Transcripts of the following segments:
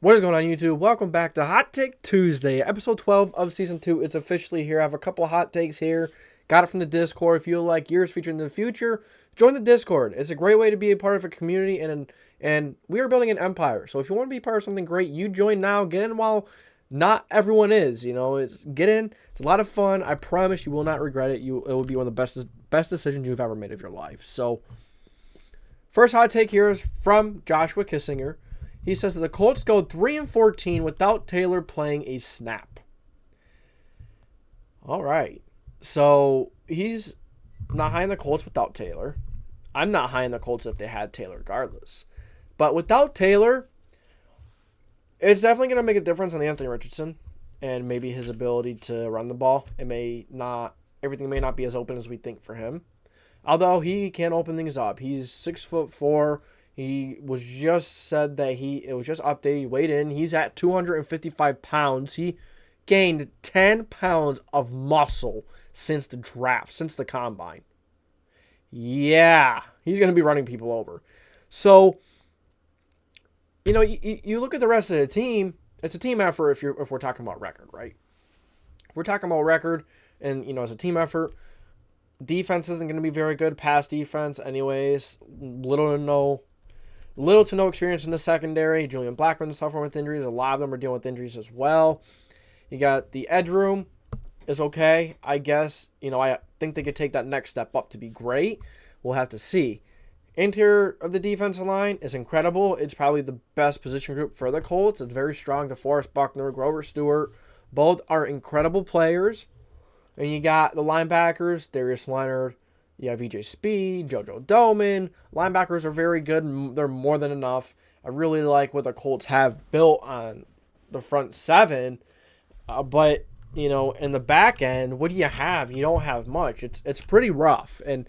What is going on, YouTube? Welcome back to Hot Take Tuesday, episode 12 of season 2. It's officially here. I have a couple of hot takes here. Got it from the Discord. If you like yours featured in the future, join the Discord. It's a great way to be a part of a community, and we are building an empire. So if you want to be part of something great, you join now. Get in while not everyone is. Get in. It's a lot of fun. I promise you will not regret it. It will be one of the best decisions you've ever made of your life. So, first hot take here is from Joshua Kissinger. He says that the Colts go 3-14 without Taylor playing a snap. All right. So he's not high in the Colts without Taylor. I'm not high in the Colts if they had Taylor regardless. But without Taylor, it's definitely going to make a difference on Anthony Richardson and maybe his ability to run the ball. Everything may not be as open as we think for him. Although he can open things up. He's 6'4". He was just said that it was just updated. He weighed in. He's at 255 pounds. He gained 10 pounds of muscle since the draft, since the combine. Yeah, he's going to be running people over. So, you look at the rest of the team. It's a team effort if we're talking about record, right? If we're talking about record and, it's a team effort. Defense isn't going to be very good. Pass defense, anyways. Little to no experience in the secondary. Julian Blackmon suffering with injuries. A lot of them are dealing with injuries as well. You got the edge room is okay, I guess. I think they could take that next step up to be great. We'll have to see. Interior of the defensive line is incredible. It's probably the best position group for the Colts. It's very strong. DeForest Buckner, Grover Stewart, both are incredible players. And you got the linebackers, Darius Leonard. You have EJ Speed, JoJo Doman. Linebackers are very good. They're more than enough. I really like what the Colts have built on the front seven. But, in the back end, what do you have? You don't have much. It's pretty rough. And,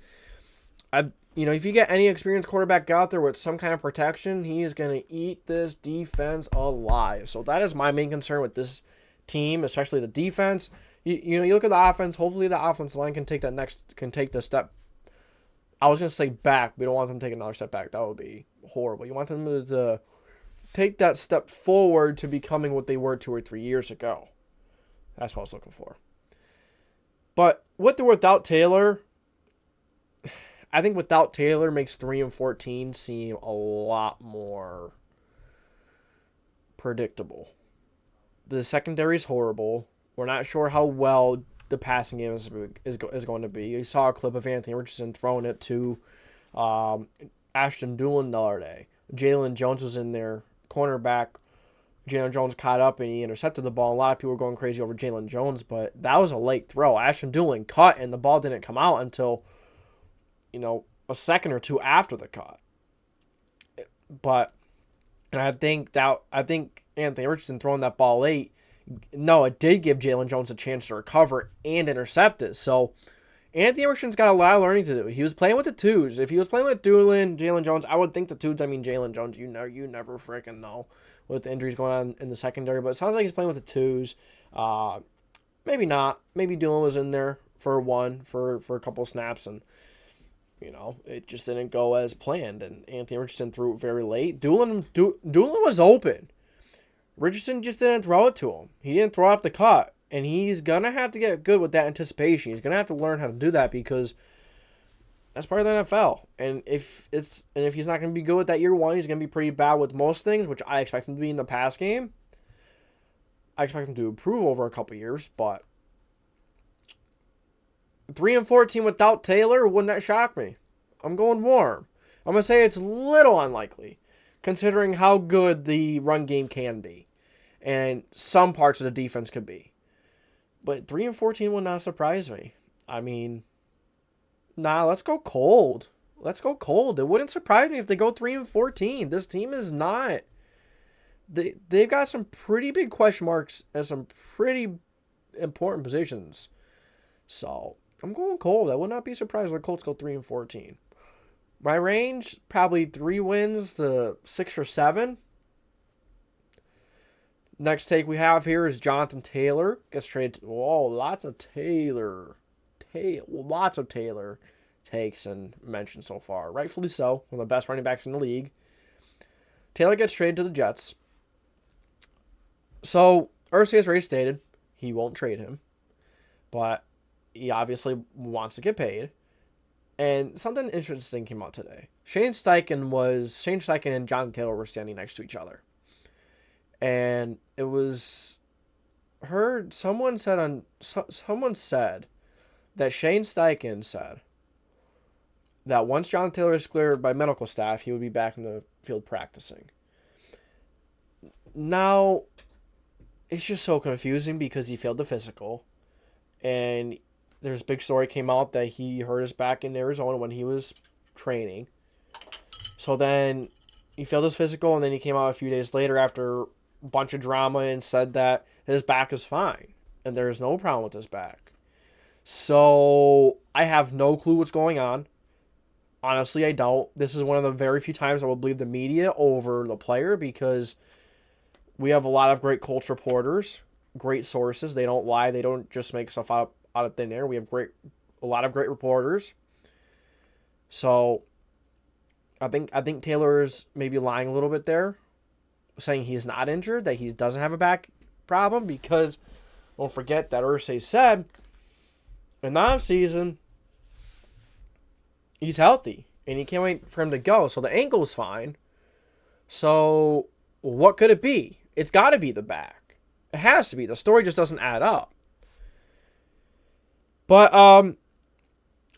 if you get any experienced quarterback out there with some kind of protection, he is going to eat this defense alive. So that is my main concern with this team, especially the defense. You look at the offense. Hopefully the offensive line can take the step. I was going to say back. We don't want them to take another step back. That would be horrible. You want them to take that step forward to becoming what they were 2 or 3 years ago. That's what I was looking for. But with or without Taylor, I think without Taylor makes 3-14 seem a lot more predictable. The secondary is horrible. We're not sure how well the passing game is going to be. You saw a clip of Anthony Richardson throwing it to Ashton Dulin the other day. Jalen Jones was in there, cornerback. Jalen Jones caught up and he intercepted the ball. A lot of people were going crazy over Jalen Jones, but that was a late throw. Ashton Dulin cut and the ball didn't come out until, a second or two after the cut. And I think Anthony Richardson throwing that ball late, no, it did give Jalen Jones a chance to recover and intercept it. So Anthony Richardson's got a lot of learning to do. He was playing with the twos. If he was playing with Doolin, Jalen Jones, I would think the twos. I mean Jalen Jones. You never freaking know with the injuries going on in the secondary. But it sounds like he's playing with the twos. Maybe not. Maybe Doolin was in there for a couple of snaps and. It just didn't go as planned, and Anthony Richardson threw it very late. Doolin was open. Richardson just didn't throw it to him. He didn't throw off the cut, and he's gonna have to get good with that anticipation. He's gonna have to learn how to do that because that's part of the NFL. And if he's not gonna be good with that year one, he's gonna be pretty bad with most things, which I expect him to be in the pass game. I expect him to improve over a couple years, but 3-14 without Taylor, wouldn't that shock me? I'm going warm. I'm going to say it's a little unlikely, considering how good the run game can be. And some parts of the defense could be. But 3-14 would not surprise me. I mean, let's go cold. Let's go cold. It wouldn't surprise me if they go 3-14. This team is not. They've got some pretty big question marks and some pretty important positions. So I'm going cold. I would not be surprised if the Colts go 3-14. My range, probably 3 wins to 6 or 7. Next take we have here is Jonathan Taylor. Gets traded. Whoa, lots of Taylor. Lots of Taylor takes and mentions so far. Rightfully so. One of the best running backs in the league. Taylor gets traded to the Jets. So Irsay has already stated he won't trade him, but he obviously wants to get paid. And something interesting came out today. Shane Steichen and Jonathan Taylor were standing next to each other. And it was heard someone said that Shane Steichen said that once Jonathan Taylor is cleared by medical staff, he would be back in the field practicing. Now, it's just so confusing because he failed the physical, and there's a big story came out that he hurt his back in Arizona when he was training. So then he failed his physical, and then he came out a few days later after a bunch of drama and said that his back is fine and there's no problem with his back. So I have no clue what's going on. Honestly, I don't. This is one of the very few times I will believe the media over the player because we have a lot of great Colts reporters, great sources. They don't lie. They don't just make stuff out of thin air. We have a lot of great reporters. So I think Taylor's maybe lying a little bit there, saying he's not injured, that he doesn't have a back problem, because don't forget that Irsay said in the offseason he's healthy and he can't wait for him to go. So the ankle's fine. So what could it be? It's got to be the back. It has to be. The story just doesn't add up. But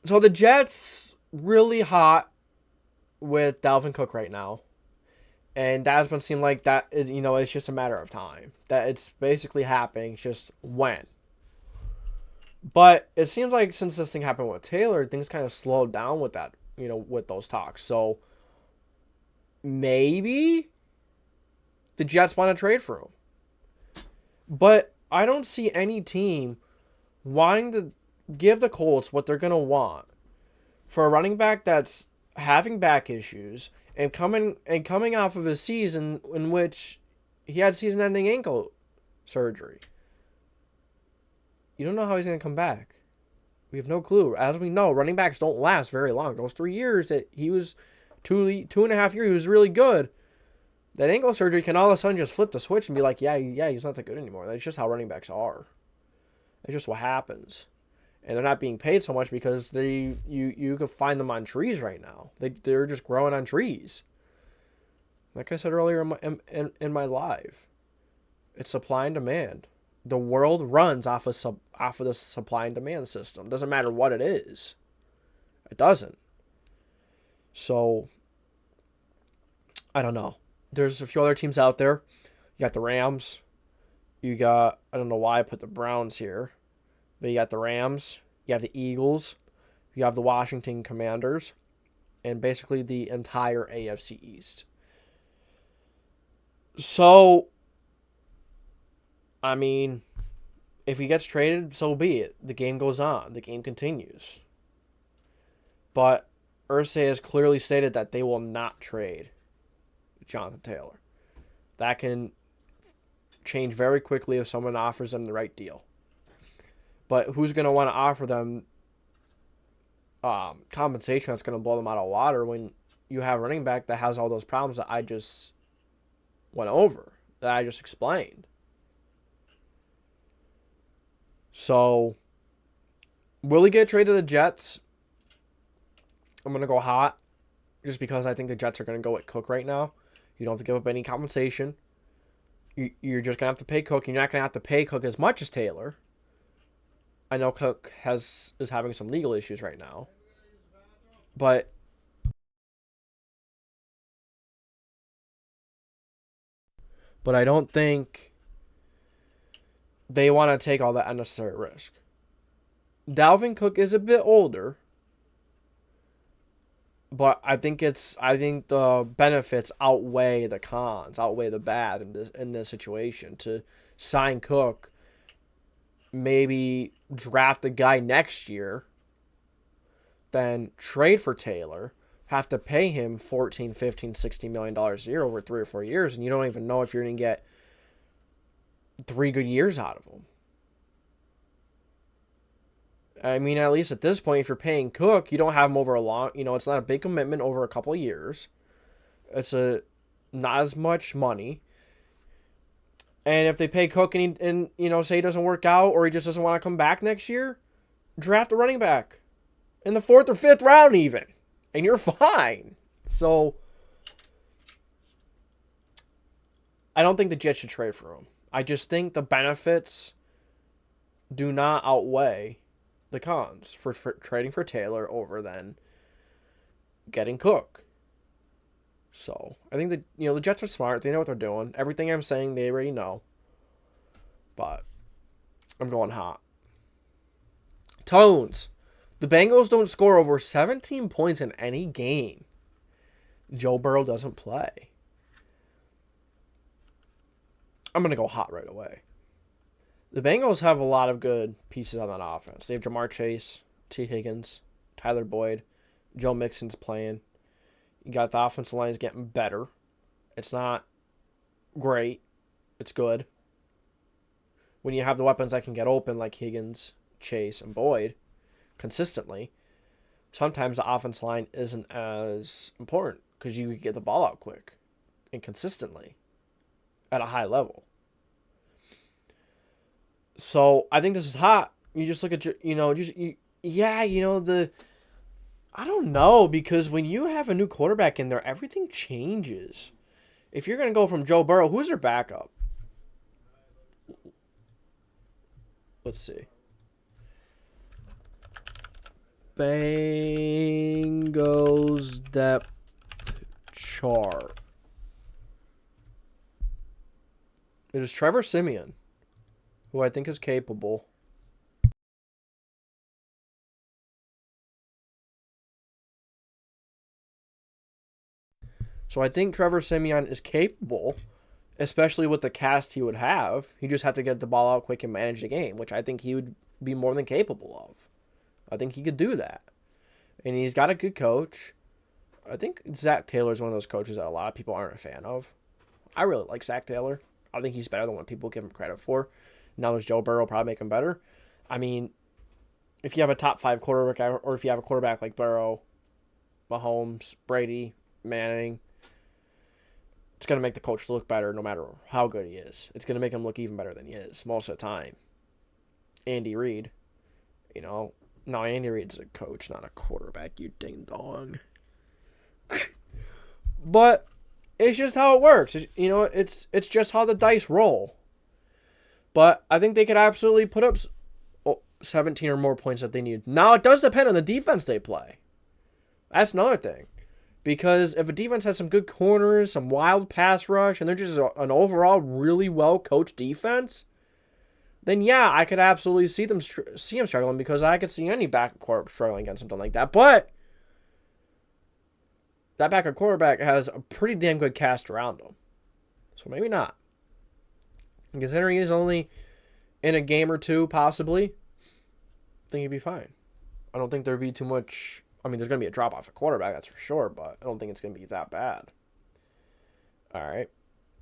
so the Jets really hot with Dalvin Cook right now. And that has been seeming like that, it's just a matter of time. That it's basically happening, it's just when. But it seems like since this thing happened with Taylor, things kind of slowed down with that, with those talks. So maybe the Jets want to trade for him. But I don't see any team wanting to give the Colts what they're going to want for a running back that's having back issues and coming off of a season in which he had season-ending ankle surgery. You don't know how he's going to come back. We have no clue. As we know, running backs don't last very long. Those 3 years that he was 2.5 years, he was really good. That ankle surgery can all of a sudden just flip the switch and be like, yeah, he's not that good anymore. That's just how running backs are. That's just what happens. And they're not being paid so much because you could find them on trees right now. They're just growing on trees. Like I said earlier in my live, it's supply and demand. The world runs off of the supply and demand system. Doesn't matter what it is. It doesn't. So I don't know. There's a few other teams out there. You got the Rams. You got, I don't know why I put the Browns here. But you got the Rams, you have the Eagles, you have the Washington Commanders, and basically the entire AFC East. So, I mean, if he gets traded, so be it. The game goes on. The game continues. But Irsay has clearly stated that they will not trade Jonathan Taylor. That can change very quickly if someone offers them the right deal. But who's going to want to offer them compensation that's going to blow them out of water when you have a running back that has all those problems that I just went over, that I just explained? So, will he get traded to the Jets? I'm going to go hot just because I think the Jets are going to go with Cook right now. You don't have to give up any compensation. You're just going to have to pay Cook. You're not going to have to pay Cook as much as Taylor. I know Cook is having some legal issues right now. But I don't think they want to take all that unnecessary risk. Dalvin Cook is a bit older, but I think the benefits outweigh the cons, outweigh the bad in this situation. To sign Cook, maybe draft a guy next year, then trade for Taylor, have to pay him $14, $15, $16 million a year over 3 or 4 years, and you don't even know if you're going to get 3 good years out of him. I mean, at least at this point, if you're paying Cook, you don't have him over a long, it's not a big commitment over a couple of years. It's not as much money. And if they pay Cook and say he doesn't work out or he just doesn't want to come back next year, draft a running back in the 4th or 5th round even, and you're fine. So I don't think the Jets should trade for him. I just think the benefits do not outweigh the cons for trading for Taylor over then getting Cook. So I think that the Jets are smart. They know what they're doing. Everything I'm saying, they already know. But I'm going hot. Tones. The Bengals don't score over 17 points in any game. Joe Burrow doesn't play. I'm going to go hot right away. The Bengals have a lot of good pieces on that offense. They have Jamar Chase, T. Higgins, Tyler Boyd, Joe Mixon's playing. You got the offensive line is getting better. It's not great. It's good. When you have the weapons that can get open like Higgins, Chase, and Boyd consistently, sometimes the offensive line isn't as important because you get the ball out quick and consistently at a high level. So I think this is hot. You just look at I don't know, because when you have a new quarterback in there, everything changes. If you're going to go from Joe Burrow, who's their backup? Let's see. Bengals depth chart. It is Trevor Siemian, who I think is capable. So I think Trevor Siemian is capable, especially with the cast he would have. He just had to get the ball out quick and manage the game, which I think he would be more than capable of. I think he could do that. And he's got a good coach. I think Zach Taylor is one of those coaches that a lot of people aren't a fan of. I really like Zach Taylor. I think he's better than what people give him credit for. Now there's Joe Burrow, probably make him better. I mean, if you have a top 5 quarterback, or if you have a quarterback like Burrow, Mahomes, Brady, Manning, it's going to make the coach look better no matter how good he is. It's going to make him look even better than he is most of the time. Andy Reid, no, Andy Reid's a coach, not a quarterback, you ding dong. But it's just how it works. It's just how the dice roll. But I think they could absolutely put up 17 or more points that they need. Now, it does depend on the defense they play. That's another thing. Because if a defense has some good corners, some wild pass rush, and they're just an overall really well-coached defense, then yeah, I could absolutely see them struggling, because I could see any backup quarterback struggling against something like that. But that backup quarterback has a pretty damn good cast around him. So maybe not. And considering he's only in a game or two, possibly, I think he'd be fine. I don't think there'd be too much. I mean, there's going to be a drop-off at quarterback, that's for sure, but I don't think it's going to be that bad. All right.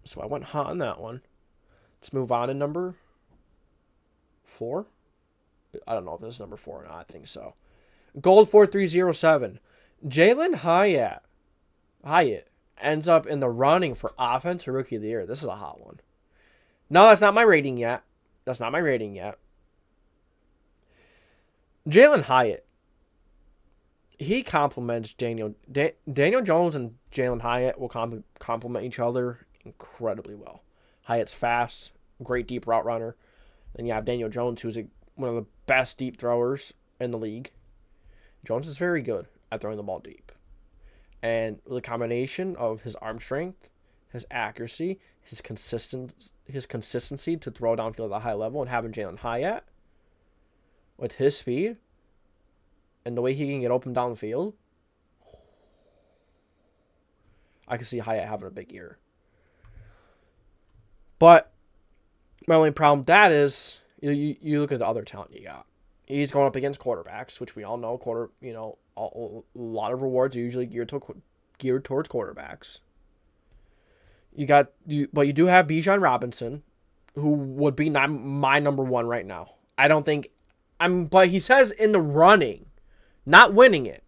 So I went hot on that one. Let's move on to number 4. I don't know if this is number 4 or not. I think so. Gold 4307. Jalin Hyatt ends up in the running for Offensive Rookie of the Year. This is a hot one. No, that's not my rating yet. Jalin Hyatt. He complements Daniel Jones, and Jalin Hyatt will complement each other incredibly well. Hyatt's fast, great deep route runner. Then you have Daniel Jones, who's one of the best deep throwers in the league. Jones is very good at throwing the ball deep. And the combination of his arm strength, his accuracy, his consistency to throw downfield at a high level, and having Jalin Hyatt with his speed and the way he can get open downfield, I can see Hyatt having a big year. But my only problem with that is you look at the other talent you got. He's going up against quarterbacks, which we all know. A lot of rewards are usually geared towards quarterbacks. But you do have Bijan Robinson, who would be my number 1 right now. I don't think but he says in the running, not winning it.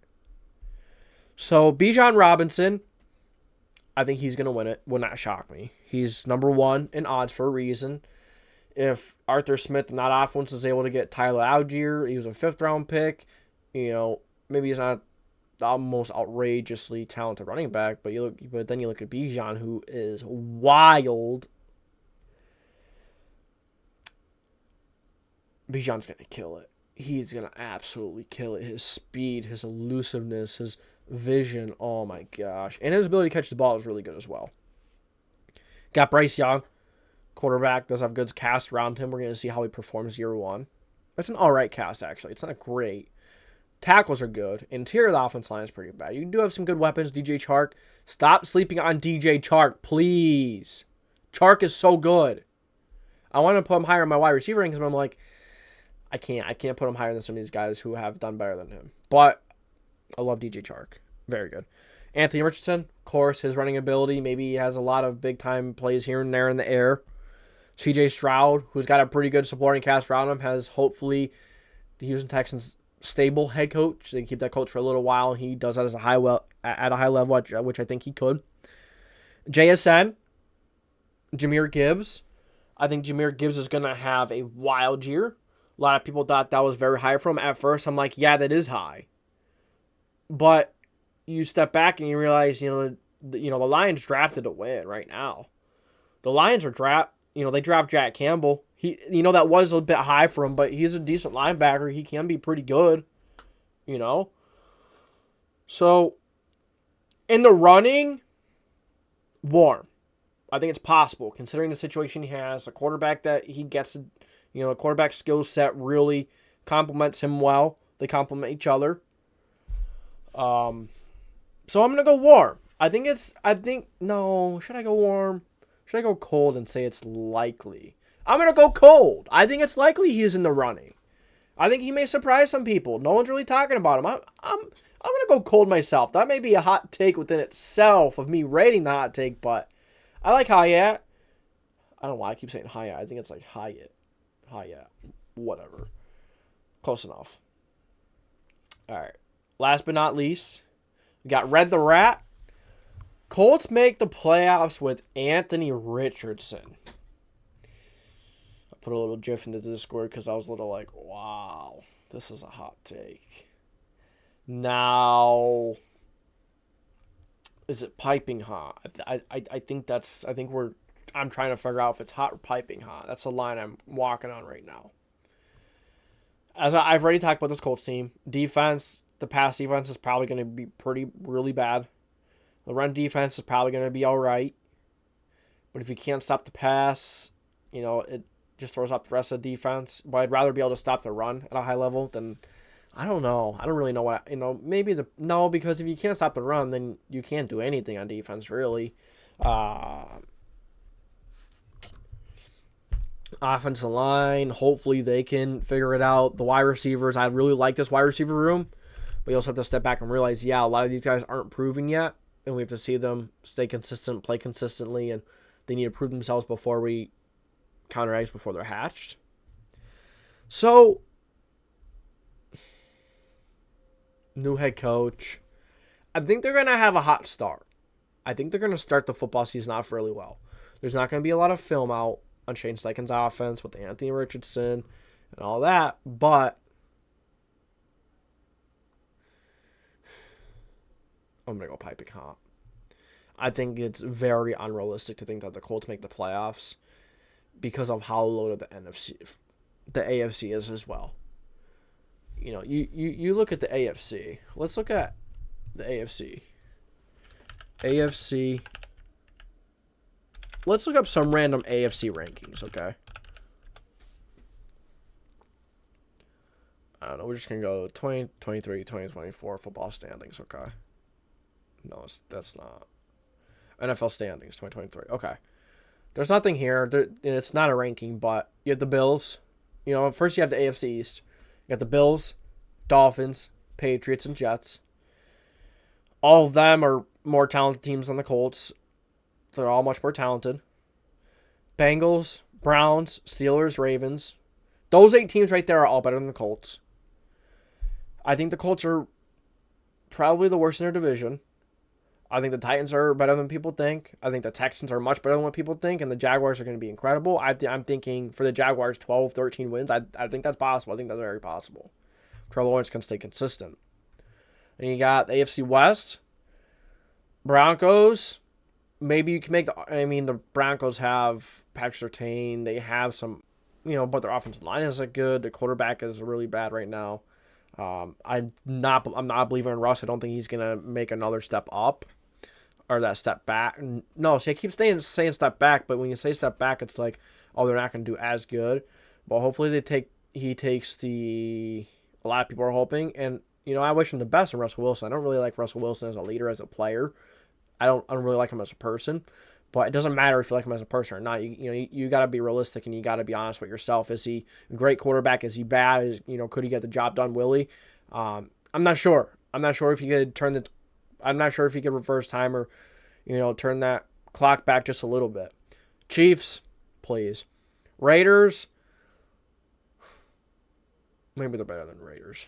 So Bijan Robinson, I think he's going to win it. Would not shock me. He's number 1 in odds for a reason. If Arthur Smith in that offense is able to get Tyler Algier, he was a 5th-round pick. Maybe he's not the most outrageously talented running back, but then you look at Bijan, who is wild. Bijan's going to kill it. He's going to absolutely kill it. His speed, his elusiveness, his vision, oh my gosh. And his ability to catch the ball is really good as well. Got Bryce Young, quarterback, does have good cast around him. We're going to see how he performs year 1. That's an all right cast, actually. It's not great. Tackles are good. Interior of the offense line is pretty bad. You do have some good weapons. DJ Chark. Stop sleeping on DJ Chark, please. Chark is so good. I want to put him higher in my wide receiver rankings, but I'm like, I can't put him higher than some of these guys who have done better than him. But I love DJ Chark. Very good. Anthony Richardson, of course, his running ability. Maybe he has a lot of big-time plays here and there in the air. CJ Stroud, who's got a pretty good supporting cast around him, has hopefully the Houston Texans' stable head coach. They keep that coach for a little while, and he does that at a high level, which I think he could. JSN, Jahmyr Gibbs. I think Jahmyr Gibbs is going to have a wild year. A lot of people thought that was very high for him. At first, I'm like, yeah, that is high. But you step back and you realize, the Lions drafted to win right now. The Lions are they draft Jack Campbell. That was a bit high for him, but he's a decent linebacker. He can be pretty good, So, in the running, warm. I think it's possible, considering the situation he has, a quarterback that he gets, a quarterback skill set really complements him well. They complement each other. So I'm going to go warm. Should I go warm? Should I go cold and say it's likely? I'm going to go cold. I think it's likely he's in the running. I think he may surprise some people. No one's really talking about him. I'm going to go cold myself. That may be a hot take within itself of me rating the hot take, but I like Hyatt. I don't know why I keep saying Hyatt. I think it's like Hyatt. Whatever. Close enough. All right. Last but not least, we got Red the Rat. Colts make the playoffs with Anthony Richardson. I put a little gif into the Discord because I was a little like, wow, this is a hot take. Now, is it piping hot? I'm trying to figure out if it's hot or piping hot. That's the line I'm walking on right now. As I've already talked about this Colts team, defense, the pass defense is probably going to be really bad. The run defense is probably going to be all right. But if you can't stop the pass, it just throws up the rest of the defense. But I'd rather be able to stop the run at a high level than, I don't know. I don't really know what, because if you can't stop the run, then you can't do anything on defense, really. Offensive line, hopefully they can figure it out. The wide receivers, I really like this wide receiver room. But you also have to step back and realize, a lot of these guys aren't proven yet. And we have to see them stay consistent, play consistently, and they need to prove themselves before we counter eggs before they're hatched. So, new head coach. I think they're going to have a hot start. I think they're going to start the football season off really well. There's not going to be a lot of film out on Shane Steichen's offense with Anthony Richardson and all that, but I'm going to go piping hot. I think it's very unrealistic to think that the Colts make the playoffs because of how loaded the AFC is as well. You look at the AFC. Let's look at the AFC. Let's look up some random AFC rankings, okay? I don't know. We're just going to go 2023, 2024 football standings, okay? No, that's not. NFL standings, 2023. Okay. There's nothing here. It's not a ranking, but you have the Bills. First you have the AFC East. You got the Bills, Dolphins, Patriots, and Jets. All of them are more talented teams than the Colts. They're all much more talented. Bengals, Browns, Steelers, Ravens. Those 8 teams right there are all better than the Colts. I think the Colts are probably the worst in their division. I think the Titans are better than people think. I think the Texans are much better than what people think. And the Jaguars are going to be incredible. I'm thinking for the Jaguars, 12, 13 wins. I think that's possible. I think that's very possible. Trevor Lawrence can stay consistent. And you got the AFC West. Broncos. Maybe you can make the Broncos have Patrick Surtain. They have some, but their offensive line isn't good. The quarterback is really bad right now. I'm not a believer in Russ. I don't think he's gonna make another step up or that step back. No, see, I keep saying step back, but when you say step back, it's like, oh, they're not gonna do as good. But hopefully he takes a lot of people are hoping, and I wish him the best in Russell Wilson. I don't really like Russell Wilson as a leader, as a player. I don't really like him as a person. But it doesn't matter if you like him as a person or not. You got to be realistic and you got to be honest with yourself. Is he a great quarterback? Is he bad? Could he get the job done? Will he? I'm not sure. I'm not sure if he could I'm not sure if he could reverse time or, turn that clock back just a little bit. Chiefs, please. Raiders, maybe they're better than Raiders.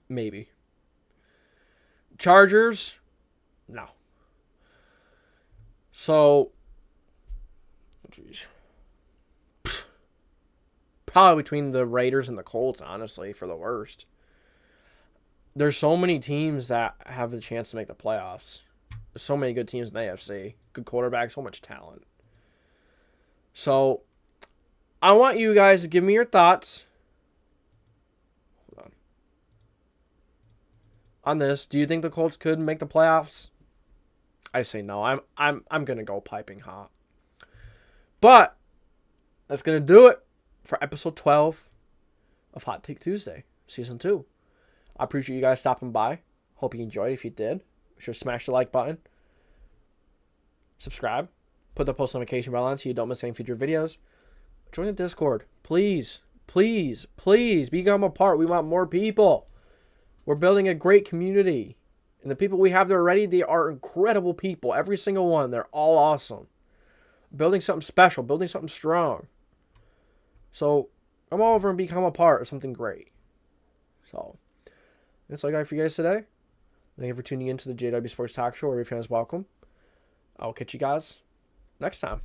Maybe. Chargers, no. So, geez. Probably between the Raiders and the Colts, honestly, for the worst. There's so many teams that have the chance to make the playoffs. There's so many good teams in the AFC. Good quarterbacks, so much talent. So, I want you guys to give me your thoughts on this. Do you think the Colts could make the playoffs? I say no. I'm gonna go piping hot. But that's gonna do it for episode 12 of Hot Take Tuesday, season 2. I appreciate you guys stopping by. Hope you enjoyed. If you did, be sure to smash the like button. Subscribe. Put the post notification bell on so you don't miss any future videos. Join the Discord. Please, please, please become a part. We want more people. We're building a great community. And the people we have there already, they are incredible people. Every single one. They're all awesome. Building something special. Building something strong. So, come over and become a part of something great. So, that's all I got for you guys today. Thank you for tuning in to the JDW Sports Talk Show, where every fan is welcome. I'll catch you guys next time.